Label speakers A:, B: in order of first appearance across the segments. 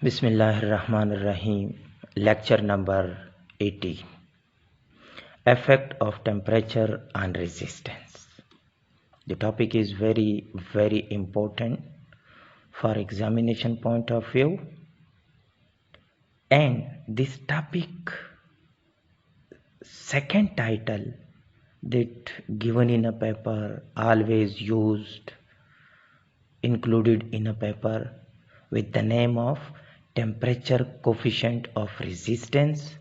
A: Bismillahirrahmanirrahim. Lecture number 80. Effect of temperature on resistance. The topic is very important for examination point of view, and this topic second title that given in a paper, always used, included in a paper with the name of temperature coefficient of resistance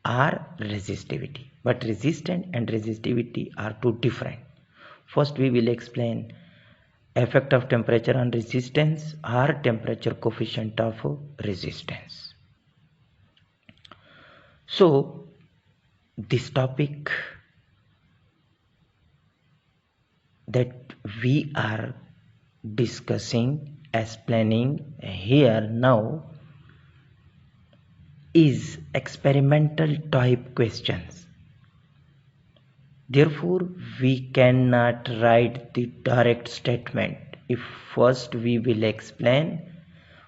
A: or resistivity. But resistance and resistivity are two different. First we will explain effect of temperature on resistance or temperature coefficient of resistance. So this topic that we are discussing, explaining here now is experimental type questions. Therefore, we cannot write the direct statement. If first we will explain,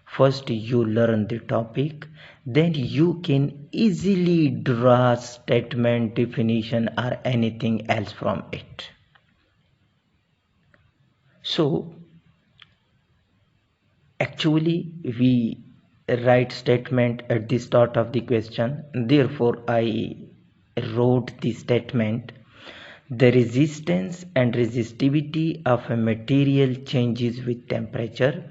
A: first you learn the topic, then you can easily draw statement, definition or anything else from it. So, actually we write statement at the start of the question. Therefore, I wrote the statement: the resistance and resistivity of a material changes with temperature.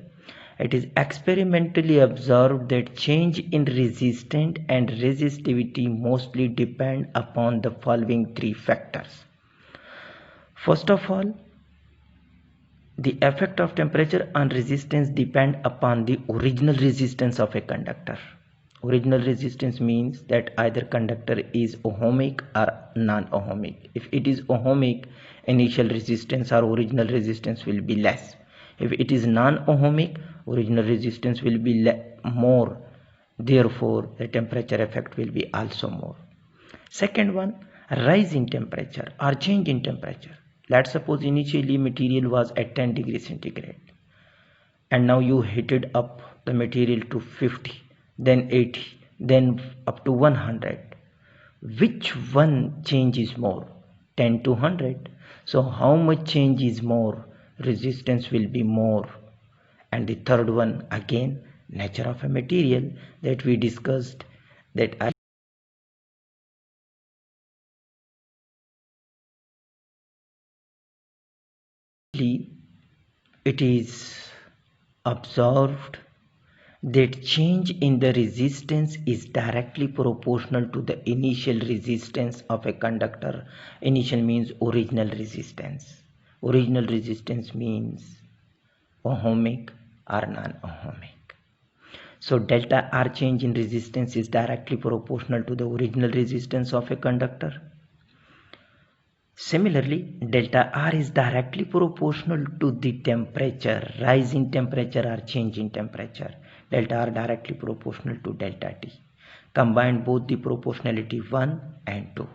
A: It is experimentally observed that change in resistance and resistivity mostly depend upon the following three factors. First of all, the effect of temperature on resistance depend upon the original resistance of a conductor. Original resistance means that either conductor is ohmic or non-ohmic. If it is ohmic, initial resistance or original resistance will be less. If it is non-ohmic, original resistance will be more. Therefore, the temperature effect will be also more. Second one, rise in temperature or change in temperature. Let's suppose initially material was at 10 degrees centigrade and now you heated up the material to 50, then 80, then up to 100. Which one change is more? 10 to 100. So how much change is more? Resistance will be more. And the third one, again, nature of a material that we discussed, that it is observed that change in the resistance is directly proportional to the initial resistance of a conductor. Initial means original resistance. Original resistance means ohmic or non-ohmic. So delta R change in resistance is directly proportional to the original resistance of a conductor. Similarly, delta R is directly proportional to the temperature, rise in temperature or change in temperature. Delta R directly proportional to delta T. Combine both the proportionality 1 and 2.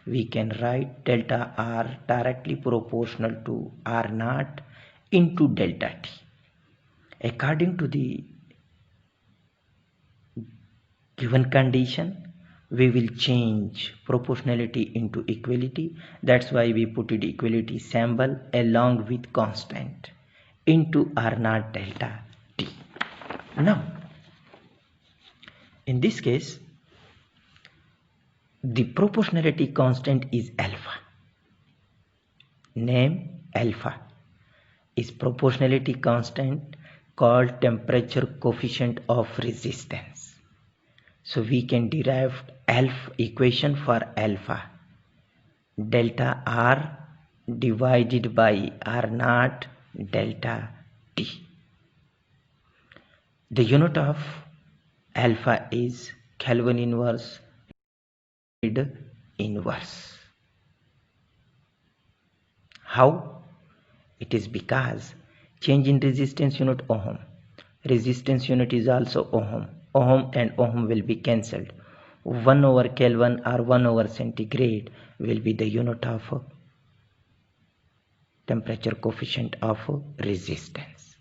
A: We can write delta R directly proportional to R naught into delta T. According to the given condition, we will change proportionality into equality. That's why we put it equality symbol along with constant into R naught delta T. Now, in this case, the proportionality constant is alpha. Name alpha is proportionality constant called temperature coefficient of resistance. So we can derive alpha equation for alpha: delta R divided by R naught delta T. The unit of alpha is Kelvin inverse inverse. How? It is because change in resistance unit ohm. Resistance unit is also ohm. Ohm and ohm will be cancelled. 1 over Kelvin or 1 over centigrade will be the unit of temperature coefficient of resistance.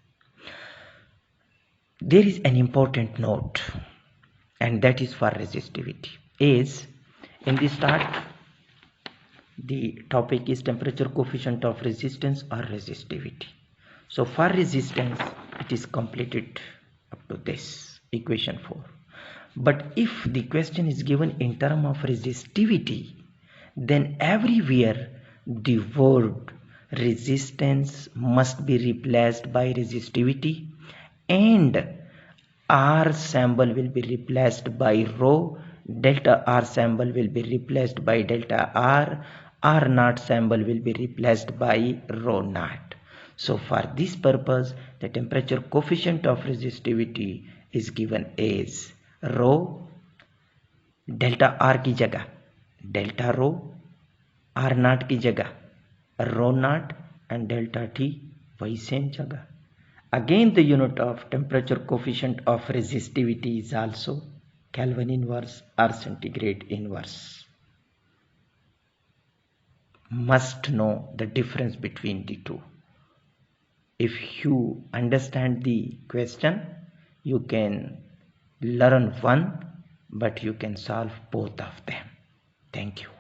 A: There is an important note, and that is for resistivity. Is in the start, the topic is temperature coefficient of resistance or resistivity. So for resistance, it is completed up to this equation 4. But if the question is given in terms of resistivity, then everywhere the word resistance must be replaced by resistivity, and R symbol will be replaced by rho, delta R symbol will be replaced by delta R naught symbol will be replaced by rho naught. So for this purpose, the temperature coefficient of resistivity is given as rho, delta R की जगह delta rho, R naught की जगह rho naught, and delta T वही same जगह. Again, the unit of temperature coefficient of resistivity is also Kelvin inverse or centigrade inverse. Must know the difference between the two. If you understand the question, you can learn one, but you can solve both of them. Thank you.